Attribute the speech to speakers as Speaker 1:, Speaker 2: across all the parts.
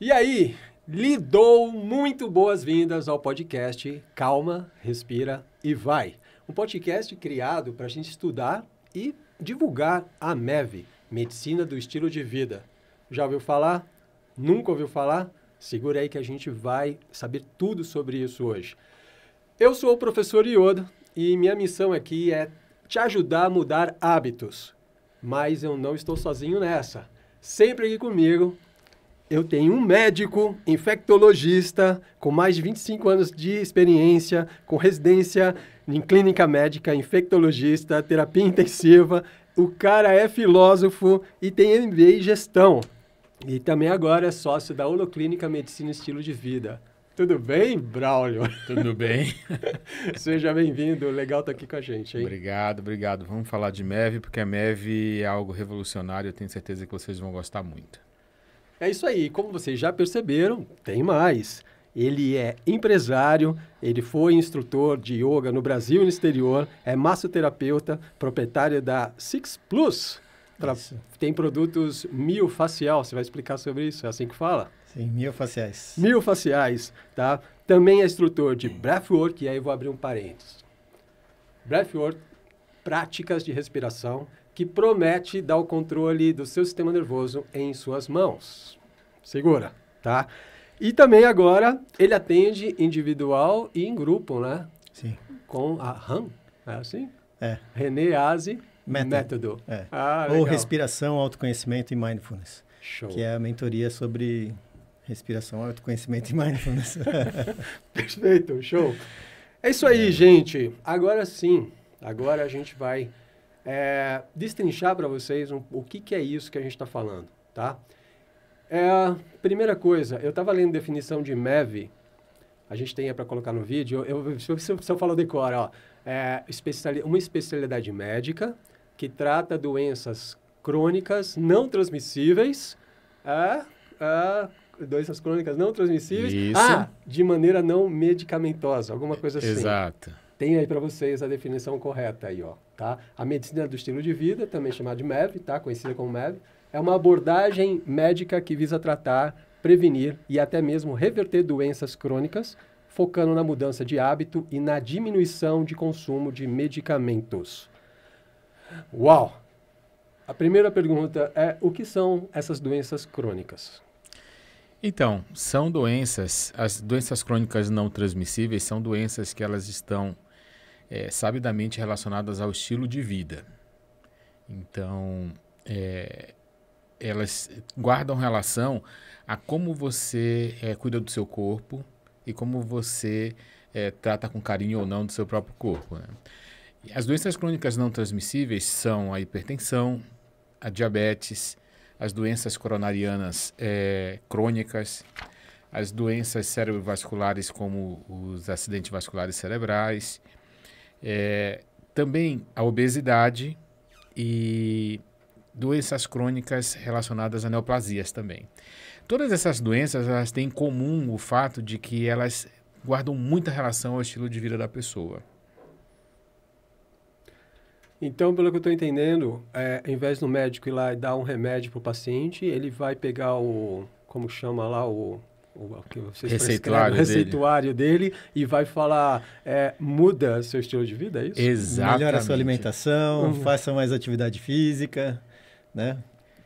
Speaker 1: E aí, lhe dou muito boas-vindas ao podcast Calma, Respira e Vai. Um podcast criado para a gente estudar e divulgar a MEV, Medicina do Estilo de Vida. Já ouviu falar? Nunca ouviu falar? Segura aí que a gente vai saber tudo sobre isso hoje. Eu sou o professor Iodo e minha missão aqui é te ajudar a mudar hábitos. Mas eu não estou sozinho nessa. Sempre aqui comigo eu tenho um médico infectologista com mais de 25 anos de experiência, com residência em clínica médica, infectologista, terapia intensiva. O cara é filósofo e tem MBA em gestão. E também agora é sócio da Holoclínica Medicina e Estilo de Vida. Tudo bem, Braulio?
Speaker 2: Tudo bem.
Speaker 1: Seja bem-vindo. Legal estar aqui com a gente, hein?
Speaker 2: Obrigado. Vamos falar de MEV, porque a MEV é algo revolucionário. Eu tenho certeza que vocês vão gostar muito.
Speaker 1: É isso aí. Como vocês já perceberam, tem mais. Ele é empresário, ele foi instrutor de yoga no Brasil e no exterior, é massoterapeuta, proprietário da Six Plus. Tem produtos miofacial, você vai explicar sobre isso, é assim que fala?
Speaker 3: Sim, miofaciais.
Speaker 1: Miofaciais, tá? Também é instrutor de Breathwork, e aí eu vou abrir um parênteses. Breathwork, práticas de respiração, que promete dar o controle do seu sistema nervoso em suas mãos. Segura, tá? E também agora ele atende individual e em grupo, né?
Speaker 3: Sim.
Speaker 1: Com a RAM, é assim?
Speaker 3: É.
Speaker 1: René Aze Método.
Speaker 3: É.
Speaker 1: Ou
Speaker 3: respiração, autoconhecimento e mindfulness.
Speaker 1: Show.
Speaker 3: Que é a mentoria sobre respiração, autoconhecimento e mindfulness.
Speaker 1: Perfeito, show. É isso aí, gente. Agora sim, agora a gente vai destrinchar para vocês o que é isso que a gente está falando, tá? Primeira coisa, eu estava lendo definição de MEV, a gente tem para colocar no vídeo, se eu falar decora, ó, uma especialidade médica que trata doenças crônicas não transmissíveis, doenças crônicas não transmissíveis, de maneira não medicamentosa, alguma coisa assim.
Speaker 2: Exato.
Speaker 1: Tem aí para vocês a definição correta aí, ó, tá? A medicina do estilo de vida, também chamada de MEV, tá? Conhecida como MEV, é uma abordagem médica que visa tratar, prevenir e até mesmo reverter doenças crônicas, focando na mudança de hábito e na diminuição de consumo de medicamentos. Uau! A primeira pergunta é, o que são essas doenças crônicas?
Speaker 2: Então, são doenças, as doenças crônicas não transmissíveis são doenças que elas estão sabidamente relacionadas ao estilo de vida. Então, elas guardam relação a como você cuida do seu corpo e como você trata com carinho ou não do seu próprio corpo, né? As doenças crônicas não transmissíveis são a hipertensão, a diabetes, as doenças coronarianas crônicas, as doenças cerebrovasculares como os acidentes vasculares cerebrais, também a obesidade e doenças crônicas relacionadas a neoplasias também. Todas essas doenças elas têm em comum o fato de que elas guardam muita relação ao estilo de vida da pessoa.
Speaker 1: Então, pelo que eu estou entendendo, ao invés do médico ir lá e dar um remédio para o paciente, ele vai pegar como chama lá, o que vocês receituário dele e vai falar, muda seu estilo de vida, é isso?
Speaker 2: Exatamente.
Speaker 3: Melhora a sua alimentação, faça mais atividade física, né?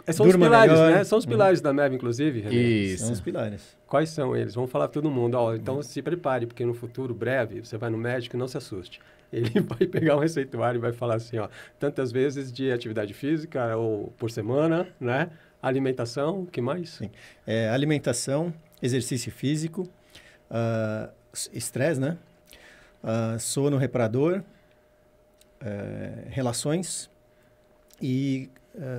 Speaker 1: São os pilares, né? São os pilares da MEV, inclusive, René?
Speaker 3: Isso. São os pilares.
Speaker 1: Quais são eles? Vamos falar para todo mundo. Então, se prepare, porque no futuro breve, você vai no médico e não se assuste. Ele vai pegar um receituário e vai falar assim, ó, tantas vezes de atividade física ou por semana, né? Alimentação, o que mais?
Speaker 3: Sim. Alimentação, exercício físico, estresse, né? Sono reparador, relações e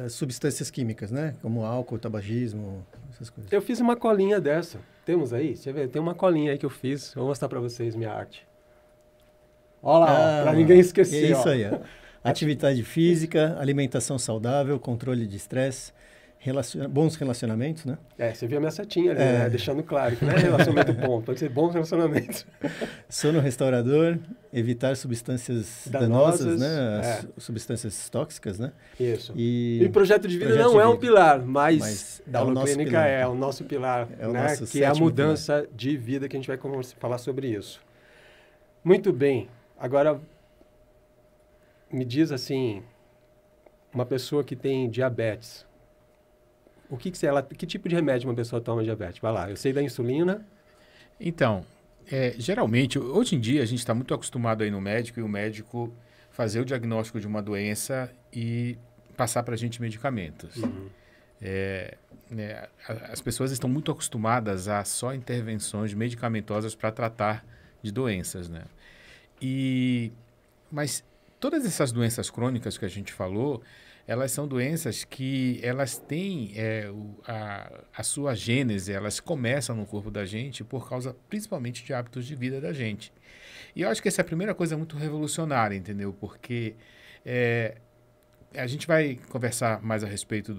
Speaker 3: substâncias químicas, né? Como álcool, tabagismo, essas coisas.
Speaker 1: Eu fiz uma colinha dessa. Temos aí? Você vê, tem uma colinha aí que eu fiz. Vou mostrar para vocês minha arte. Olha lá, para ninguém esquecer.
Speaker 3: É isso aí. Atividade física, alimentação saudável, controle de estresse, bons relacionamentos, né?
Speaker 1: Você viu a minha setinha ali, né? Deixando claro que não é relacionamento bom, pode ser bons relacionamentos.
Speaker 3: Sono restaurador, evitar substâncias danosas, né? As substâncias tóxicas, né?
Speaker 1: Isso. E projeto de vida não é um pilar, mas da Aloclínica é o nosso pilar, né? Que é a mudança de vida, que a gente vai falar sobre isso. Muito bem. Agora, me diz assim, uma pessoa que tem diabetes, que tipo de remédio uma pessoa toma diabetes? Vai lá, eu sei da insulina.
Speaker 2: Então, geralmente, hoje em dia, a gente está muito acostumado a ir no médico e o médico fazer o diagnóstico de uma doença e passar para a gente medicamentos.
Speaker 1: Uhum.
Speaker 2: As pessoas estão muito acostumadas a só intervenções medicamentosas para tratar de doenças, né? Mas todas essas doenças crônicas que a gente falou, elas são doenças que elas têm a sua gênese, elas começam no corpo da gente por causa principalmente de hábitos de vida da gente. E eu acho que essa é a primeira coisa muito revolucionária, entendeu? Porque a gente vai conversar mais a respeito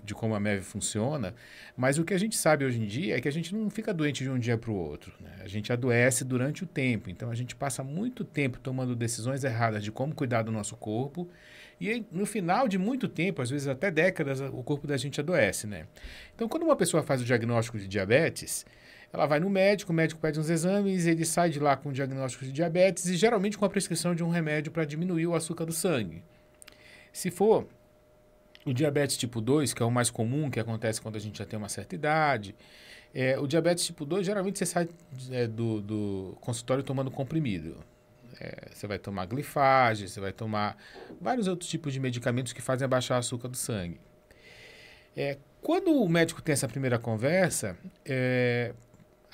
Speaker 2: de como a MEV funciona, mas o que a gente sabe hoje em dia é que a gente não fica doente de um dia para o outro, né? A gente adoece durante o tempo, então a gente passa muito tempo tomando decisões erradas de como cuidar do nosso corpo e no final de muito tempo, às vezes até décadas, o corpo da gente adoece, né? Então, quando uma pessoa faz o diagnóstico de diabetes, ela vai no médico, o médico pede uns exames, ele sai de lá com o diagnóstico de diabetes e geralmente com a prescrição de um remédio para diminuir o açúcar do sangue. Se for o diabetes tipo 2, que é o mais comum, que acontece quando a gente já tem uma certa idade, o diabetes tipo 2, geralmente você sai do consultório tomando comprimido. Você vai tomar glifage, você vai tomar vários outros tipos de medicamentos que fazem abaixar o açúcar do sangue. Quando o médico tem essa primeira conversa,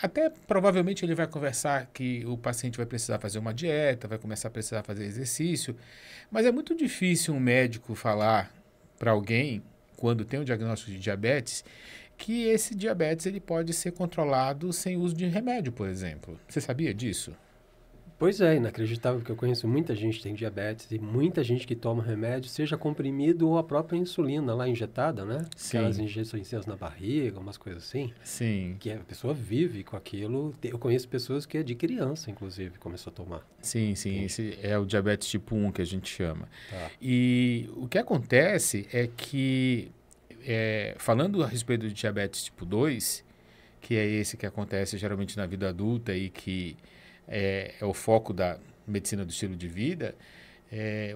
Speaker 2: até provavelmente ele vai conversar que o paciente vai precisar fazer uma dieta, vai começar a precisar fazer exercício, mas é muito difícil um médico falar para alguém, quando tem um diagnóstico de diabetes, que esse diabetes ele pode ser controlado sem uso de remédio, por exemplo. Você sabia disso?
Speaker 1: Pois é, inacreditável, porque eu conheço muita gente que tem diabetes e muita gente que toma remédio, seja comprimido ou a própria insulina lá injetada, né?
Speaker 2: Sim.
Speaker 1: Aquelas injeções na barriga, umas coisas assim.
Speaker 2: Sim.
Speaker 1: Que a pessoa vive com aquilo. Eu conheço pessoas que é de criança, inclusive, começou a tomar.
Speaker 2: Sim. Esse é o diabetes tipo 1 que a gente chama.
Speaker 1: Tá.
Speaker 2: E o que acontece é que, falando a respeito do diabetes tipo 2, que é esse que acontece geralmente na vida adulta e que é o foco da medicina do estilo de vida,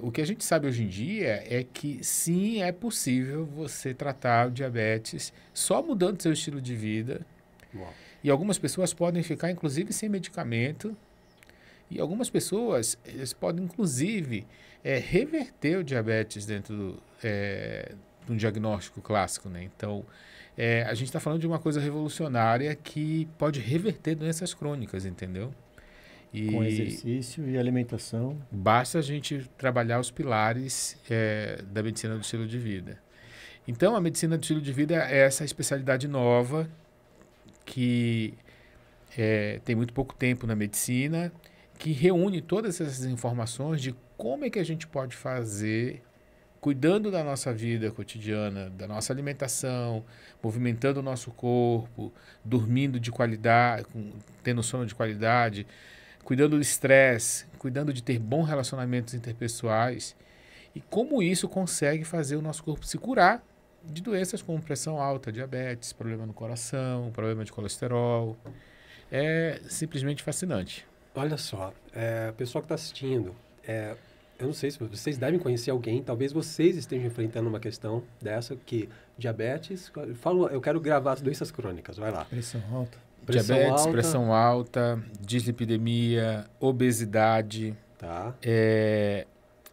Speaker 2: o que a gente sabe hoje em dia é que sim, é possível você tratar o diabetes só mudando seu estilo de vida.
Speaker 1: Uau.
Speaker 2: E algumas pessoas podem ficar, inclusive, sem medicamento. E algumas pessoas eles podem, inclusive, reverter o diabetes dentro de um diagnóstico clássico, né? Então, a gente está falando de uma coisa revolucionária que pode reverter doenças crônicas, entendeu?
Speaker 3: Com exercício e alimentação.
Speaker 2: Basta a gente trabalhar os pilares da medicina do estilo de vida. Então, a medicina do estilo de vida é essa especialidade nova que tem muito pouco tempo na medicina, que reúne todas essas informações de como é que a gente pode fazer, cuidando da nossa vida cotidiana, da nossa alimentação, movimentando o nosso corpo, dormindo de qualidade, tendo sono de qualidade, cuidando do estresse, cuidando de ter bons relacionamentos interpessoais e como isso consegue fazer o nosso corpo se curar de doenças como pressão alta, diabetes, problema no coração, problema de colesterol. É simplesmente fascinante.
Speaker 1: Olha só, pessoal que está assistindo, eu não sei se vocês devem conhecer alguém, talvez vocês estejam enfrentando uma questão dessa, que diabetes, eu quero gravar as doenças crônicas, vai lá.
Speaker 3: Pressão alta.
Speaker 2: Diabetes, pressão alta, dislipidemia, obesidade,
Speaker 1: tá.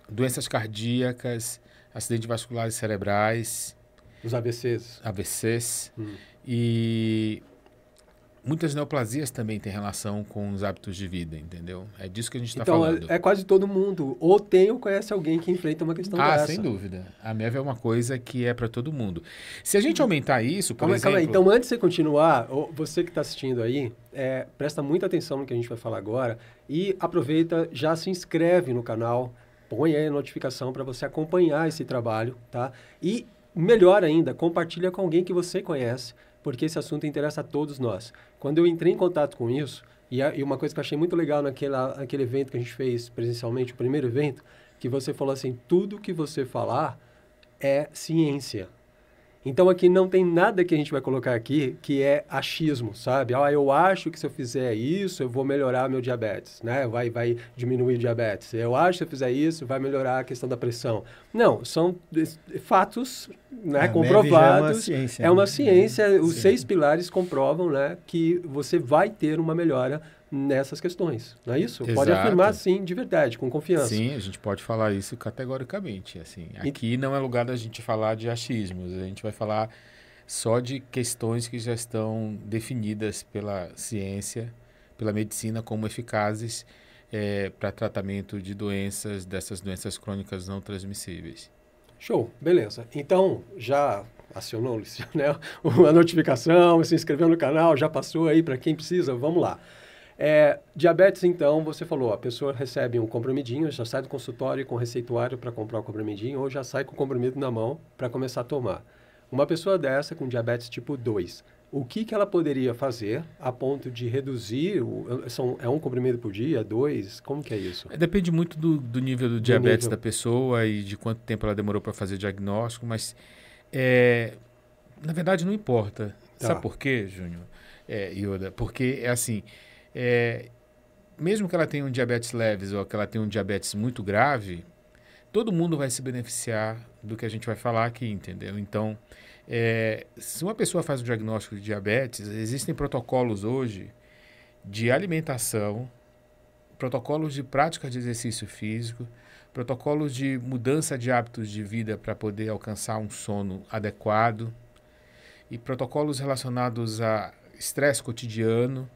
Speaker 2: Doenças cardíacas, acidentes vasculares cerebrais.
Speaker 1: Os AVCs.
Speaker 2: AVCs. E muitas neoplasias também têm relação com os hábitos de vida, entendeu? É disso que a gente está falando.
Speaker 1: Então, é quase todo mundo. Ou tem ou conhece alguém que enfrenta uma questão dessa.
Speaker 2: Sem dúvida. A MEV é uma coisa que é para todo mundo. Se a gente aumentar isso, por exemplo...
Speaker 1: Calma aí. Então, antes de você continuar, você que está assistindo aí, presta muita atenção no que a gente vai falar agora e aproveita, já se inscreve no canal, põe aí a notificação para você acompanhar esse trabalho, tá? E melhor ainda, compartilha com alguém que você conhece, porque esse assunto interessa a todos nós. Quando eu entrei em contato com isso, e uma coisa que eu achei muito legal naquele evento que a gente fez presencialmente, o primeiro evento, que você falou assim, tudo que você falar é ciência. Então, aqui não tem nada que a gente vai colocar aqui que é achismo, sabe? Eu acho que se eu fizer isso, eu vou melhorar meu diabetes, né? Vai diminuir o diabetes. Eu acho que se eu fizer isso, vai melhorar a questão da pressão. Não, são fatos, né, comprovados. É uma ciência. Os 6 pilares comprovam, né, que você vai ter uma melhora nessas questões, não é isso?
Speaker 2: Exato.
Speaker 1: Pode afirmar, sim, de verdade, com confiança.
Speaker 2: Sim, a gente pode falar isso categoricamente. Assim, aqui não é lugar da gente falar de achismos, a gente vai falar só de questões que já estão definidas pela ciência, pela medicina como eficazes para tratamento de dessas doenças crônicas não transmissíveis.
Speaker 1: Show, beleza. Então, já acionou, né, a notificação, se inscreveu no canal, já passou aí para quem precisa, vamos lá. Diabetes, então, você falou, a pessoa recebe um comprimidinho, já sai do consultório com receituário para comprar o comprimidinho ou já sai com o comprimido na mão para começar a tomar. Uma pessoa dessa com diabetes tipo 2, o que ela poderia fazer a ponto de reduzir? É um comprimido por dia, 2? Como que é isso?
Speaker 2: Depende muito do nível do diabetes da pessoa e de quanto tempo ela demorou para fazer o diagnóstico, mas na verdade não importa.
Speaker 1: Tá.
Speaker 2: Sabe por quê, Júnior? Yoda? Porque é assim... mesmo que ela tenha um diabetes leve ou que ela tenha um diabetes muito grave, todo mundo vai se beneficiar do que a gente vai falar aqui, entendeu? Então, se uma pessoa faz o diagnóstico de diabetes, existem protocolos hoje de alimentação, protocolos de prática de exercício físico, protocolos de mudança de hábitos de vida para poder alcançar um sono adequado e protocolos relacionados a estresse cotidiano,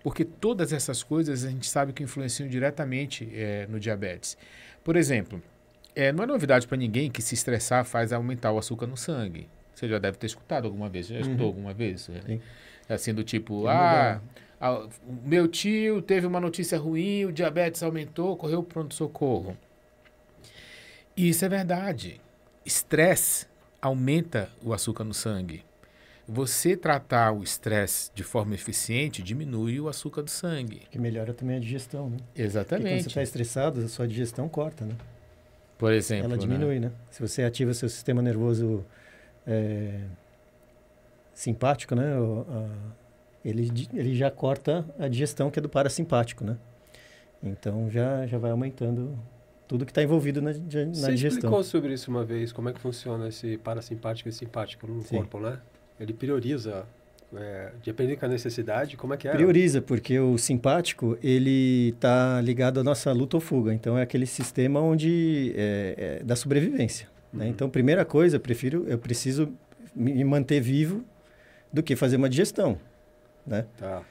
Speaker 2: porque todas essas coisas a gente sabe que influenciam diretamente no diabetes. Por exemplo, não é novidade para ninguém que se estressar faz aumentar o açúcar no sangue. Você já deve ter escutado alguma vez. Já escutou alguma vez? Assim, do tipo, meu tio teve uma notícia ruim, o diabetes aumentou, correu para o pronto-socorro. Isso é verdade. Estresse aumenta o açúcar no sangue. Você tratar o estresse de forma eficiente diminui o açúcar do sangue.
Speaker 3: Que melhora também a digestão, né?
Speaker 2: Exatamente.
Speaker 3: Porque quando você está estressado, a sua digestão corta, né?
Speaker 2: Por exemplo,
Speaker 3: ela diminui, né? Se você ativa seu sistema nervoso simpático, né? Ele já corta a digestão que é do parasimpático, né? Então já vai aumentando tudo que está envolvido na digestão.
Speaker 1: Você explicou sobre isso uma vez, como é que funciona esse parasimpático e simpático no corpo, né? Ele prioriza, dependendo da necessidade, como é que é?
Speaker 3: Prioriza, porque o simpático, ele está ligado à nossa luta ou fuga. Então, é aquele sistema onde da sobrevivência. Né? Então, primeira coisa, eu preciso me manter vivo do que fazer uma digestão. Né?
Speaker 1: Tá.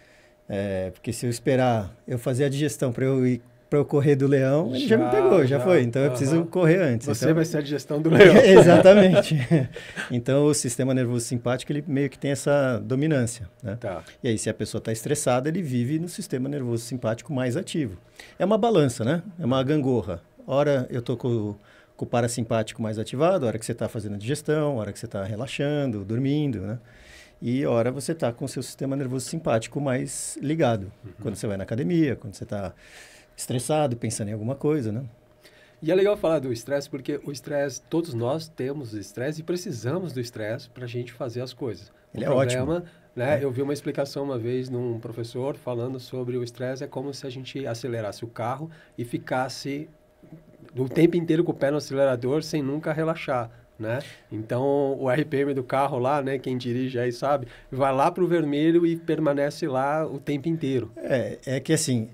Speaker 3: Porque se eu esperar eu fazer a digestão para eu correr do leão, ele já me pegou, já foi. Então, eu preciso correr antes.
Speaker 1: Você vai ser a digestão do leão.
Speaker 3: Exatamente. Então, o sistema nervoso simpático, ele meio que tem essa dominância. Né?
Speaker 1: Tá.
Speaker 3: E aí, se a pessoa está estressada, ele vive no sistema nervoso simpático mais ativo. É uma balança, né? É uma gangorra. Hora eu estou com o parasimpático mais ativado, hora que você está fazendo a digestão, hora que você está relaxando, dormindo, né? E hora você está com o seu sistema nervoso simpático mais ligado. Quando você vai na academia, quando você está estressado, pensando em alguma coisa, né?
Speaker 1: E é legal falar do estresse, porque o estresse, todos nós temos estresse e precisamos do estresse para a gente fazer as coisas.
Speaker 3: Ele é ótimo.
Speaker 1: Né? Eu vi uma explicação uma vez num professor falando sobre o estresse, é como se a gente acelerasse o carro e ficasse o tempo inteiro com o pé no acelerador sem nunca relaxar. Né? Então, o RPM do carro lá, né, quem dirige aí sabe, vai lá para o vermelho e permanece lá o tempo inteiro.
Speaker 3: É que assim,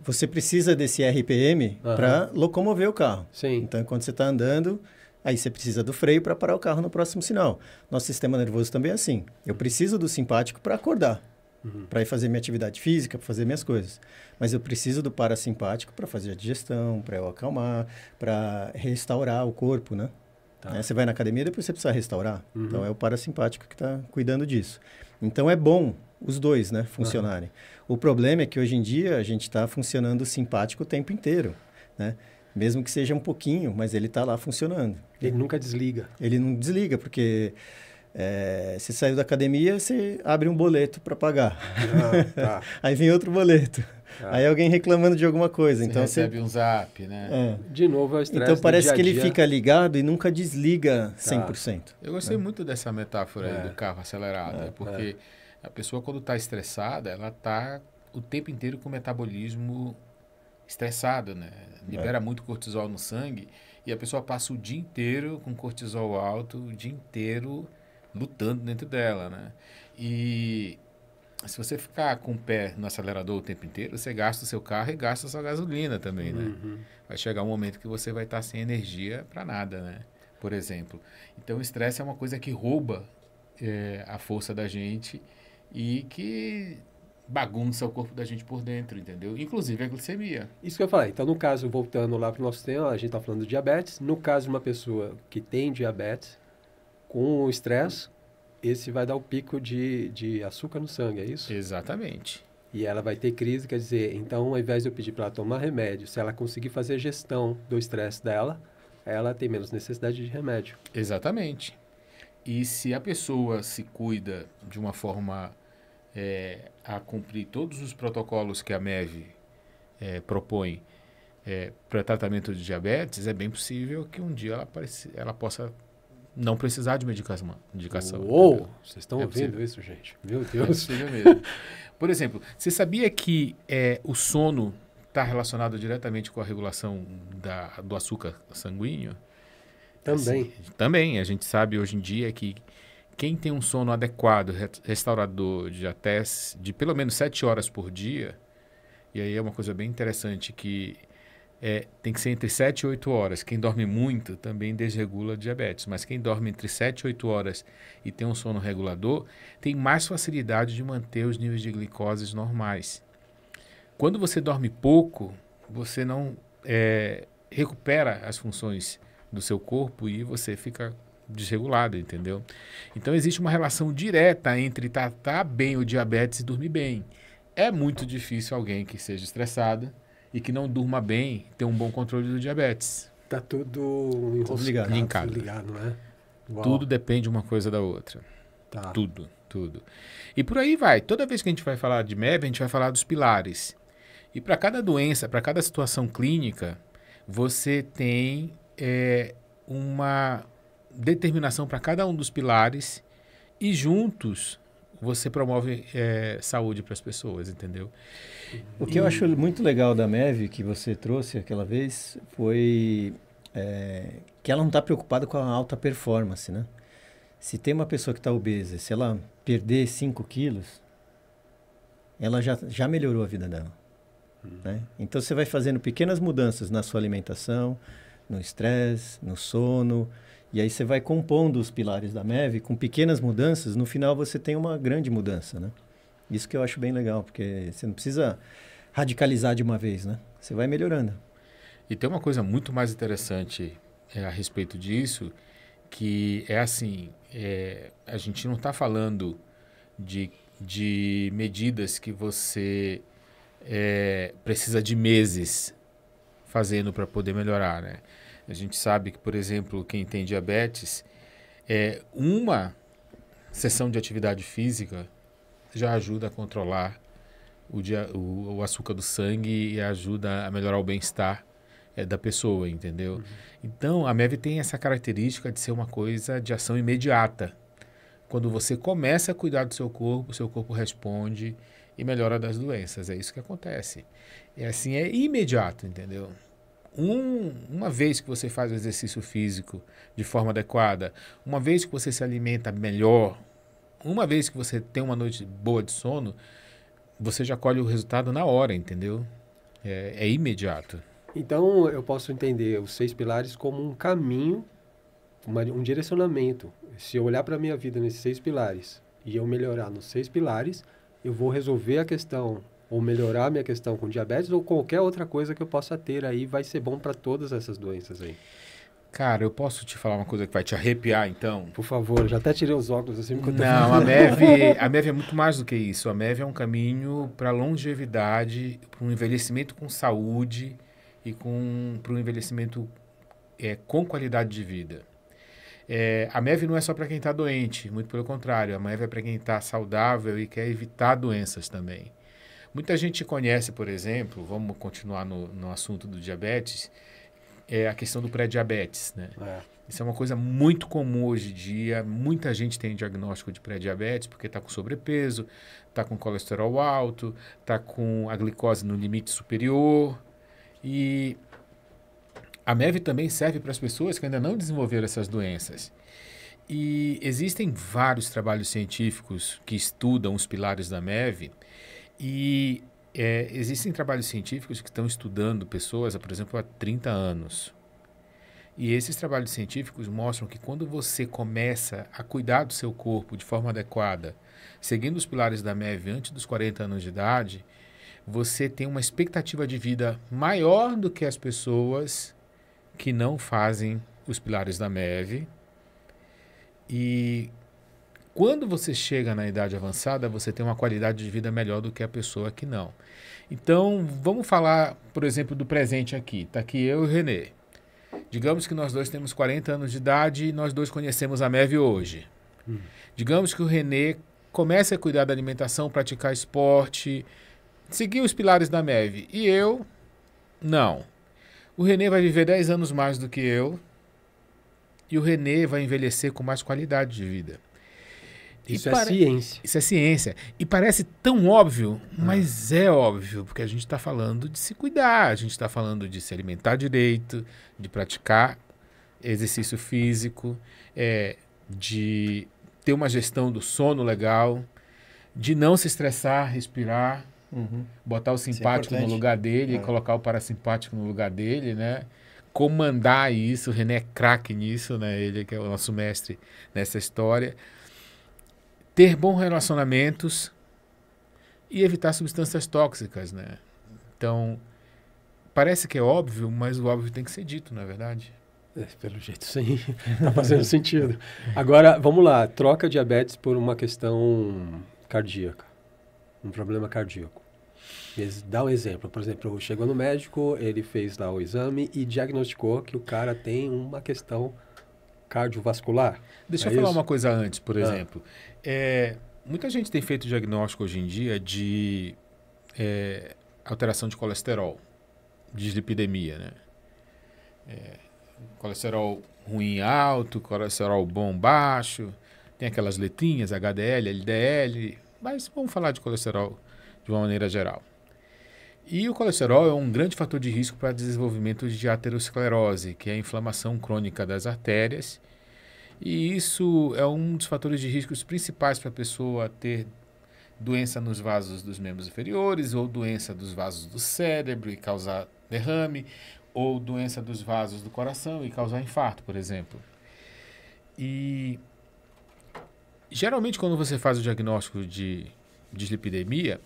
Speaker 3: você precisa desse RPM para locomover o carro.
Speaker 1: Sim.
Speaker 3: Então, quando você está andando, aí você precisa do freio para parar o carro no próximo sinal. Nosso sistema nervoso também é assim. Eu preciso do simpático para acordar, para ir fazer minha atividade física, para fazer minhas coisas. Mas eu preciso do parasimpático para fazer a digestão, para eu acalmar, para restaurar o corpo, né? Tá. Você vai na academia, depois você precisa restaurar. Então, é o parasimpático que está cuidando disso. Então, é bom os dois, né, funcionarem. O problema é que, hoje em dia, a gente está funcionando simpático o tempo inteiro, né? Mesmo que seja um pouquinho, mas ele está lá funcionando.
Speaker 1: Ele nunca desliga.
Speaker 3: Ele não desliga, porque você saiu da academia, você abre um boleto para pagar.
Speaker 1: Tá.
Speaker 3: Aí vem outro boleto. Aí alguém reclamando de alguma coisa.
Speaker 2: Você
Speaker 3: então
Speaker 2: recebe um zap, né?
Speaker 1: De novo é o estresse.
Speaker 3: Então parece
Speaker 1: do dia
Speaker 3: que
Speaker 1: a
Speaker 3: ele
Speaker 1: dia.
Speaker 3: fica ligado e nunca desliga 100%.
Speaker 2: Eu gostei muito dessa metáfora aí do carro acelerado, porque a pessoa quando está estressada, ela está o tempo inteiro com o metabolismo estressado, né? Libera muito cortisol no sangue e a pessoa passa o dia inteiro com cortisol alto, o dia inteiro lutando dentro dela, né? E se você ficar com o pé no acelerador o tempo inteiro, você gasta o seu carro e gasta a sua gasolina também, né? Vai chegar um momento que você vai estar sem energia para nada, né? Por exemplo. Então, o estresse é uma coisa que rouba a força da gente e que bagunça o corpo da gente por dentro, entendeu? Inclusive a glicemia.
Speaker 1: Isso que eu falei. Então, no caso, voltando lá para o nosso tema, a gente está falando de diabetes. No caso de uma pessoa que tem diabetes, com o estresse, esse vai dar o pico de açúcar no sangue, é isso?
Speaker 2: Exatamente.
Speaker 1: E ela vai ter crise, quer dizer, então ao invés de eu pedir para ela tomar remédio, se ela conseguir fazer a gestão do estresse dela, ela tem menos necessidade de remédio.
Speaker 2: Exatamente. E se a pessoa se cuida de uma forma a cumprir todos os protocolos que a MEV propõe para tratamento de diabetes, é bem possível que um dia ela possa não precisar de medicação.
Speaker 1: Uou!
Speaker 2: Entendeu?
Speaker 1: Vocês estão
Speaker 2: É
Speaker 1: ouvindo
Speaker 2: possível.
Speaker 1: isso, gente? Meu
Speaker 2: É
Speaker 1: Deus!
Speaker 2: possível mesmo. Por exemplo, você sabia que o sono está relacionado diretamente com a regulação do açúcar sanguíneo?
Speaker 1: Também.
Speaker 2: Assim, também. A gente sabe hoje em dia que quem tem um sono adequado, restaurador, de pelo menos 7 horas por dia, e aí é uma coisa bem interessante que tem que ser entre 7 e 8 horas. Quem dorme muito também desregula diabetes, mas quem dorme entre 7 e 8 horas e tem um sono regulador, tem mais facilidade de manter os níveis de glicose normais. Quando você dorme pouco, você não recupera as funções do seu corpo e você fica desregulado, entendeu? Então existe uma relação direta entre tratar bem o diabetes e dormir bem. É muito difícil alguém que seja estressado e que não durma bem ter um bom controle do diabetes.
Speaker 1: Tá tudo enroscado,
Speaker 2: linkado.
Speaker 1: ligado, não é? Uau.
Speaker 2: Tudo depende uma coisa da outra.
Speaker 1: Tá.
Speaker 2: Tudo. E por aí vai. Toda vez que a gente vai falar de MEV, a gente vai falar dos pilares. E para cada doença, para cada situação clínica, você tem uma determinação para cada um dos pilares e juntos você promove saúde para as pessoas, entendeu?
Speaker 3: O que eu acho muito legal da MEV, que você trouxe aquela vez, foi que ela não está preocupada com a alta performance, né? Se tem uma pessoa que está obesa, se ela perder 5 quilos, ela já melhorou a vida dela. Né? Então, você vai fazendo pequenas mudanças na sua alimentação, no estresse, no sono, e aí você vai compondo os pilares da MEV com pequenas mudanças. No final, você tem uma grande mudança, né? Isso que eu acho bem legal, porque você não precisa radicalizar de uma vez, né? Você vai melhorando.
Speaker 2: E tem uma coisa muito mais interessante a respeito disso, que é assim, a gente não está falando de medidas que você precisa de meses fazendo para poder melhorar, né? A gente sabe que, por exemplo, quem tem diabetes, uma sessão de atividade física já ajuda a controlar o açúcar do sangue e ajuda a melhorar o bem-estar da pessoa, entendeu? Então, a MEV tem essa característica de ser uma coisa de ação imediata. Quando você começa a cuidar do seu corpo responde e melhora das doenças. É isso que acontece. É imediato, entendeu? Uma vez que você faz o exercício físico de forma adequada, uma vez que você se alimenta melhor, uma vez que você tem uma noite boa de sono, você já colhe o resultado na hora, entendeu? É imediato.
Speaker 1: Então, eu posso entender os 6 pilares como um caminho, um direcionamento. Se eu olhar para a minha vida nesses 6 pilares e eu melhorar nos 6 pilares, eu vou resolver a questão ou melhorar a minha questão com diabetes ou qualquer outra coisa que eu possa ter aí, vai ser bom para todas essas doenças aí.
Speaker 2: Cara, eu posso te falar uma coisa que vai te arrepiar, então?
Speaker 1: Por favor, eu já até tirei os óculos assim.
Speaker 2: Não, a MEV é muito mais do que isso. A MEV é um caminho para longevidade, para um envelhecimento com saúde e para um envelhecimento com qualidade de vida. A MEV não é só para quem está doente, muito pelo contrário, a MEV é para quem está saudável e quer evitar doenças também. Muita gente conhece, por exemplo, vamos continuar no assunto do diabetes, a questão do pré-diabetes, né? Isso é uma coisa muito comum hoje em dia, muita gente tem diagnóstico de pré-diabetes porque está com sobrepeso, está com colesterol alto, está com a glicose no limite superior. E a MEV também serve para as pessoas que ainda não desenvolveram essas doenças. E existem vários trabalhos científicos que estudam os pilares da MEV e existem trabalhos científicos que estão estudando pessoas, por exemplo, há 30 anos. E esses trabalhos científicos mostram que quando você começa a cuidar do seu corpo de forma adequada, seguindo os pilares da MEV antes dos 40 anos de idade, você tem uma expectativa de vida maior do que as pessoas que não fazem os pilares da MEV. E quando você chega na idade avançada, você tem uma qualidade de vida melhor do que a pessoa que não. Então, vamos falar, por exemplo, do presente aqui. Está aqui eu e o Renê. Digamos que nós dois temos 40 anos de idade e nós dois conhecemos a MEV hoje. Digamos que o Renê comece a cuidar da alimentação, praticar esporte, seguir os pilares da MEV. E eu, não. O Renê vai viver 10 anos mais do que eu e o Renê vai envelhecer com mais qualidade de vida.
Speaker 1: Isso é ciência.
Speaker 2: Isso é ciência. E parece tão óbvio, mas é óbvio, porque a gente está falando de se cuidar, a gente está falando de se alimentar direito, de praticar exercício físico, de ter uma gestão do sono legal, de não se estressar, respirar, botar o simpático no lugar dele e colocar o parasimpático no lugar dele, né? Comandar isso, o René é craque nisso, né? Ele que é o nosso mestre nessa história. Ter bons relacionamentos e evitar substâncias tóxicas, né? Então, parece que é óbvio, mas o óbvio tem que ser dito, não é verdade?
Speaker 1: Pelo jeito, sim. Está fazendo sentido. Agora, vamos lá. Troca diabetes por uma questão cardíaca. Um problema cardíaco. Dá um exemplo. Por exemplo, chegou no médico, ele fez lá o exame e diagnosticou que o cara tem uma questão cardiovascular.
Speaker 2: Deixa eu falar uma coisa antes, por exemplo. Muita gente tem feito diagnóstico hoje em dia de alteração de colesterol, dislipidemia, né? Colesterol ruim alto, colesterol bom baixo, tem aquelas letrinhas, HDL, LDL, mas vamos falar de colesterol de uma maneira geral. E o colesterol é um grande fator de risco para desenvolvimento de aterosclerose, que é a inflamação crônica das artérias. E isso é um dos fatores de riscos principais para a pessoa ter doença nos vasos dos membros inferiores, ou doença dos vasos do cérebro e causar derrame, ou doença dos vasos do coração e causar infarto, por exemplo. E geralmente quando você faz o diagnóstico de dislipidemia,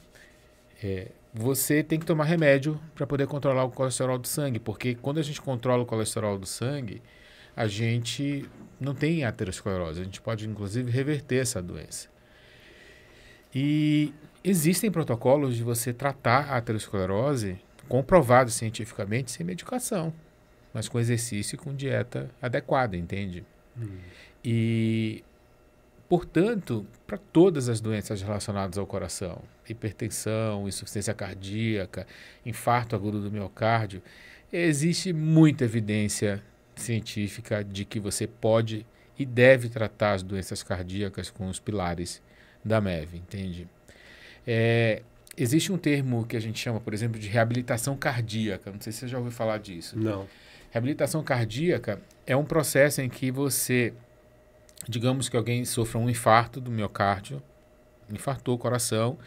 Speaker 2: você tem que tomar remédio para poder controlar o colesterol do sangue, porque quando a gente controla o colesterol do sangue, a gente não tem aterosclerose, a gente pode inclusive reverter essa doença. E existem protocolos de você tratar a aterosclerose comprovados cientificamente sem medicação, mas com exercício e com dieta adequada, entende? E, portanto, para todas as doenças relacionadas ao coração, hipertensão, insuficiência cardíaca, infarto agudo do miocárdio, existe muita evidência científica de que você pode e deve tratar as doenças cardíacas com os pilares da MEV, entende? Existe um termo que a gente chama, por exemplo, de reabilitação cardíaca. Não sei se você já ouviu falar disso.
Speaker 1: Não.
Speaker 2: Reabilitação cardíaca é um processo em que você, digamos que alguém sofra um infarto do miocárdio, infartou o coração.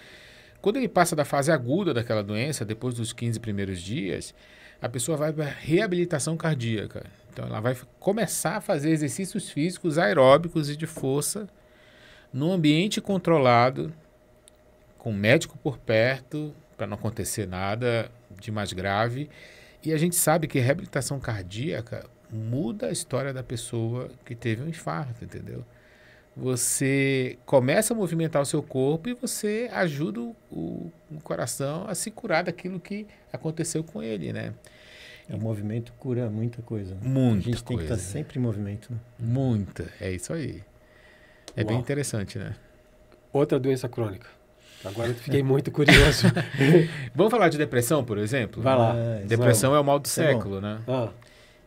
Speaker 2: Quando ele passa da fase aguda daquela doença, depois dos 15 primeiros dias, a pessoa vai para reabilitação cardíaca. Então, ela vai começar a fazer exercícios físicos aeróbicos e de força num ambiente controlado, com o médico por perto, para não acontecer nada de mais grave. E a gente sabe que a reabilitação cardíaca muda a história da pessoa que teve um infarto, entendeu? Você começa a movimentar o seu corpo e você ajuda o coração a se curar daquilo que aconteceu com ele, né?
Speaker 3: O movimento cura muita coisa. Né?
Speaker 2: Muita
Speaker 3: A gente tem que
Speaker 2: coisa.
Speaker 3: estar sempre em movimento. Né?
Speaker 2: Muita, é isso aí. É bem interessante, né?
Speaker 1: Outra doença crônica. Agora eu fiquei muito curioso.
Speaker 2: Vamos falar de depressão, por exemplo?
Speaker 1: Vai lá.
Speaker 2: Depressão é o mal do
Speaker 3: Isso é bom.
Speaker 2: século, né?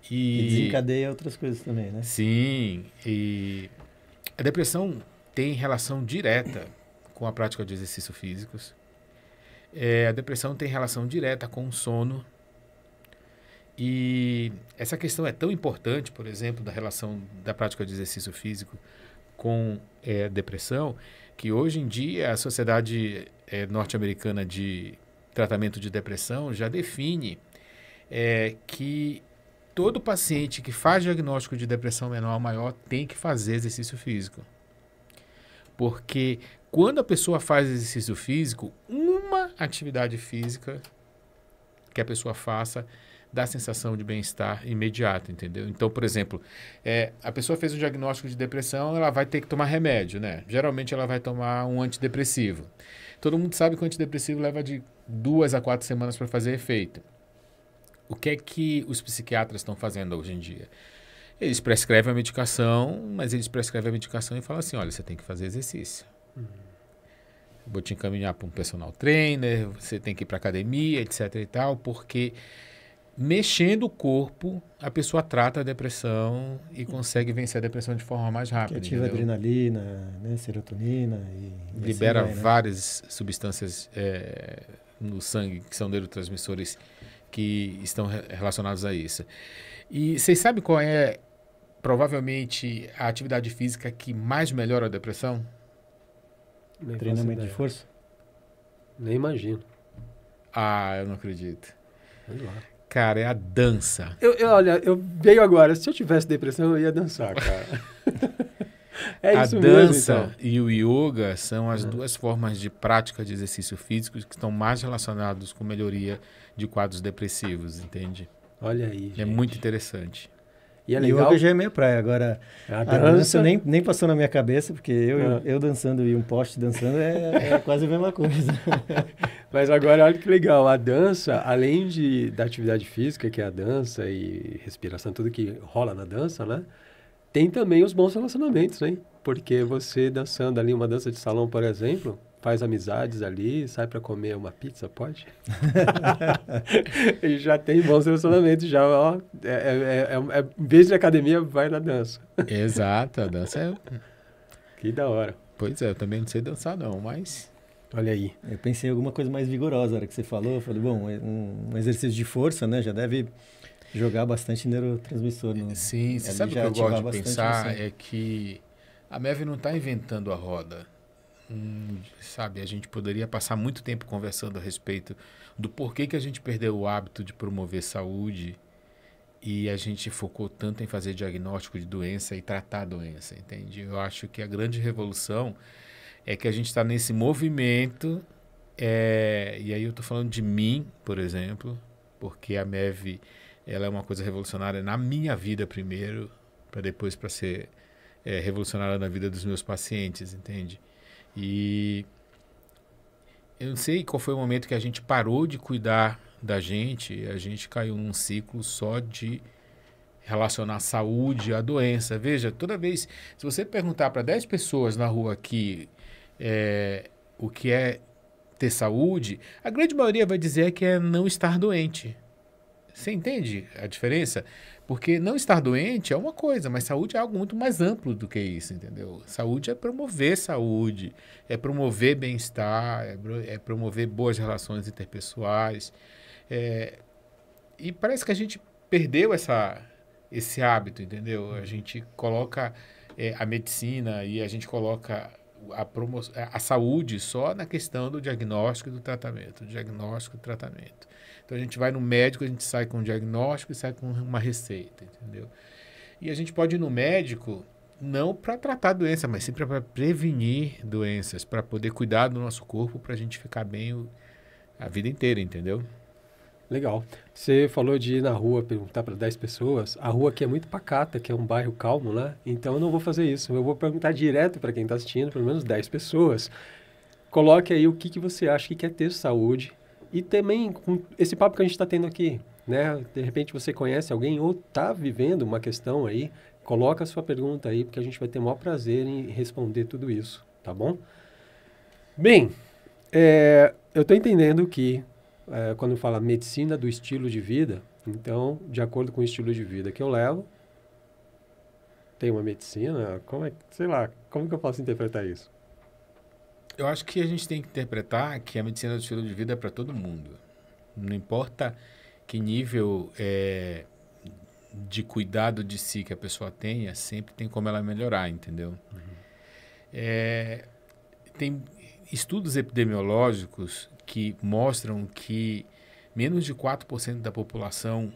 Speaker 3: E desencadeia outras coisas também, né?
Speaker 2: Sim, e a depressão tem relação direta com a prática de exercícios físicos. A depressão tem relação direta com o sono. E essa questão é tão importante, por exemplo, da relação da prática de exercício físico com a depressão, que hoje em dia a Sociedade Norte-Americana de Tratamento de Depressão já define que todo paciente que faz diagnóstico de depressão menor ou maior tem que fazer exercício físico. Porque quando a pessoa faz exercício físico, uma atividade física que a pessoa faça dá sensação de bem-estar imediato, entendeu? Então, por exemplo, a pessoa fez um diagnóstico de depressão, ela vai ter que tomar remédio, né? Geralmente ela vai tomar um antidepressivo. Todo mundo sabe que o antidepressivo leva de 2 a 4 semanas para fazer efeito. O que é que os psiquiatras estão fazendo hoje em dia? Eles prescrevem a medicação, mas eles prescrevem a medicação e falam assim, olha, você tem que fazer exercício. Vou te encaminhar para um personal trainer, você tem que ir para academia, etc e tal, porque mexendo o corpo, a pessoa trata a depressão e consegue vencer a depressão de forma mais rápida.
Speaker 3: Que ativa adrenalina, né, serotonina. E
Speaker 2: libera
Speaker 3: assim vai, né?
Speaker 2: várias substâncias no sangue que são neurotransmissores que estão relacionados a isso. E vocês sabem qual é, provavelmente, a atividade física que mais melhora a depressão?
Speaker 3: Treinamento de força?
Speaker 1: Nem imagino.
Speaker 2: Ah, eu não acredito.
Speaker 1: Vamos lá.
Speaker 2: Cara, é a dança.
Speaker 1: Olha, eu veio agora. Se eu tivesse depressão, eu ia dançar, cara. É isso mesmo,
Speaker 2: A dança
Speaker 1: então.
Speaker 2: e o yoga são as duas formas de prática de exercício físico que estão mais relacionados com melhoria de quadros depressivos, entende?
Speaker 1: Olha aí, gente.
Speaker 2: É muito interessante.
Speaker 1: E é legal.
Speaker 3: Yoga já é minha praia. Agora,
Speaker 1: A
Speaker 3: a
Speaker 1: dança
Speaker 3: dança nem passou na minha cabeça, porque eu dançando e um poste dançando é quase a mesma coisa.
Speaker 1: Mas agora, olha que legal. A dança, além da atividade física, que é a dança e respiração, tudo que rola na dança, né? Tem também os bons relacionamentos, hein? Porque você dançando ali uma dança de salão, por exemplo, faz amizades ali, sai para comer uma pizza, pode? E já tem bons relacionamentos, já, ó. Em vez de academia, vai na dança.
Speaker 2: Exato, a dança é...
Speaker 1: Que da hora.
Speaker 2: Pois é, eu também não sei dançar não, mas...
Speaker 1: Olha aí.
Speaker 3: Eu pensei em alguma coisa mais vigorosa na hora que você falou. Eu falei, bom, um exercício de força, né? Já deve jogar bastante neurotransmissor.
Speaker 2: Sim, você sabe o que eu gosto de pensar? É que a MEV não está inventando a roda. Sabe, a gente poderia passar muito tempo conversando a respeito do porquê que a gente perdeu o hábito de promover saúde e a gente focou tanto em fazer diagnóstico de doença e tratar a doença, entende? Eu acho que a grande revolução é que a gente está nesse movimento, e aí eu estou falando de mim, por exemplo, porque a MEV ela é uma coisa revolucionária na minha vida primeiro, para depois para ser revolucionária na vida dos meus pacientes, entende? E eu não sei qual foi o momento que a gente parou de cuidar da gente, a gente caiu num ciclo só de relacionar saúde à doença. Veja, toda vez, se você perguntar para 10 pessoas na rua aqui o que é ter saúde, a grande maioria vai dizer que é não estar doente. Você entende a diferença? Porque não estar doente é uma coisa, mas saúde é algo muito mais amplo do que isso, entendeu? Saúde é promover saúde, é promover bem-estar, é promover boas relações interpessoais. E parece que a gente perdeu esse hábito, entendeu? A gente coloca a medicina e a gente coloca a saúde só na questão do diagnóstico e do tratamento. Diagnóstico e tratamento. Então, a gente vai no médico, a gente sai com um diagnóstico e sai com uma receita, entendeu? E a gente pode ir no médico não para tratar a doença, mas sim para prevenir doenças, para poder cuidar do nosso corpo, para a gente ficar bem a vida inteira, entendeu?
Speaker 1: Legal. Você falou de ir na rua perguntar para 10 pessoas. A rua aqui é muito pacata, que é um bairro calmo, né? Então, eu não vou fazer isso. Eu vou perguntar direto para quem está assistindo, pelo menos 10 pessoas. Coloque aí o que você acha que é ter saúde. E também, com esse papo que a gente está tendo aqui, né? De repente você conhece alguém ou está vivendo uma questão aí, coloca a sua pergunta aí, porque a gente vai ter o maior prazer em responder tudo isso, tá bom? Bem, eu estou entendendo que quando fala medicina do estilo de vida, então, de acordo com o estilo de vida que eu levo, tem uma medicina, sei lá, como que eu posso interpretar isso?
Speaker 2: Eu acho que a gente tem que interpretar que a medicina do estilo de vida é para todo mundo. Não importa que nível de cuidado de si que a pessoa tenha, sempre tem como ela melhorar, entendeu? Tem estudos epidemiológicos que mostram que menos de 4% da população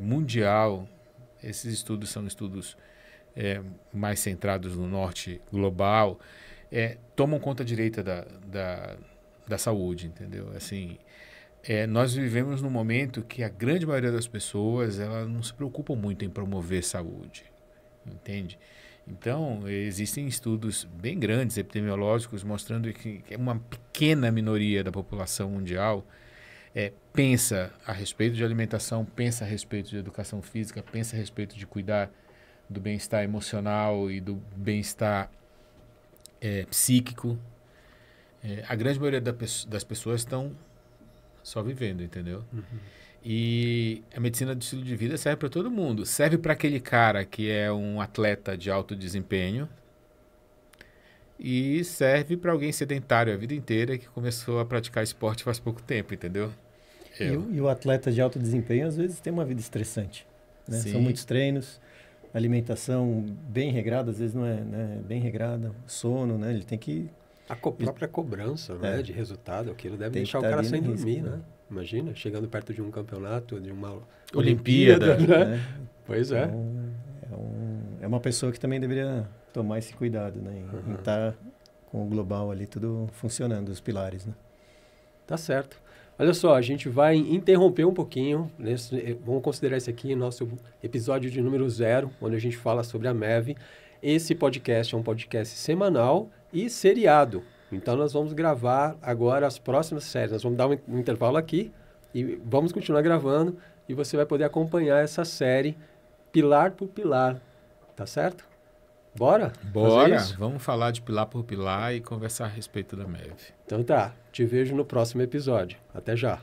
Speaker 2: mundial, esses estudos são estudos mais centrados no norte global, tomam conta direita da saúde, entendeu? Assim, nós vivemos num momento que a grande maioria das pessoas ela não se preocupam muito em promover saúde, entende? Então, existem estudos bem grandes, epidemiológicos, mostrando que uma pequena minoria da população mundial pensa a respeito de alimentação, pensa a respeito de educação física, pensa a respeito de cuidar do bem-estar emocional e do bem-estar psíquico. A grande maioria das pessoas estão só vivendo, entendeu? E a medicina do estilo de vida serve para todo mundo. Serve para aquele cara que é um atleta de alto desempenho e serve para alguém sedentário a vida inteira que começou a praticar esporte faz pouco tempo, entendeu?
Speaker 3: E o atleta de alto desempenho às vezes tem uma vida estressante, né?
Speaker 2: Sim.
Speaker 3: São muitos treinos, alimentação bem regrada, às vezes não é, né, bem regrada, sono, né? Ele tem que...
Speaker 1: A própria cobrança, né, de resultado, aquilo deve deixar o
Speaker 3: tá
Speaker 1: cara
Speaker 3: ali
Speaker 1: sem
Speaker 3: no
Speaker 1: dormir,
Speaker 3: risco,
Speaker 1: né? Imagina, chegando perto de um campeonato, de uma
Speaker 2: Olimpíada,
Speaker 1: né? Pois é.
Speaker 3: Então, é uma pessoa que também deveria tomar esse cuidado, né? Em estar com o global ali tudo funcionando, os pilares, né?
Speaker 1: Tá certo. Olha só, a gente vai interromper um pouquinho, vamos considerar esse aqui nosso episódio de número 0, onde a gente fala sobre a MEV. Esse podcast é um podcast semanal e seriado. Então, nós vamos gravar agora as próximas séries. Nós vamos dar um intervalo aqui e vamos continuar gravando e você vai poder acompanhar essa série pilar por pilar. Tá certo? Bora?
Speaker 2: Bora, vamos falar de pilar por pilar e conversar a respeito da MEV.
Speaker 1: Então tá, te vejo no próximo episódio. Até já.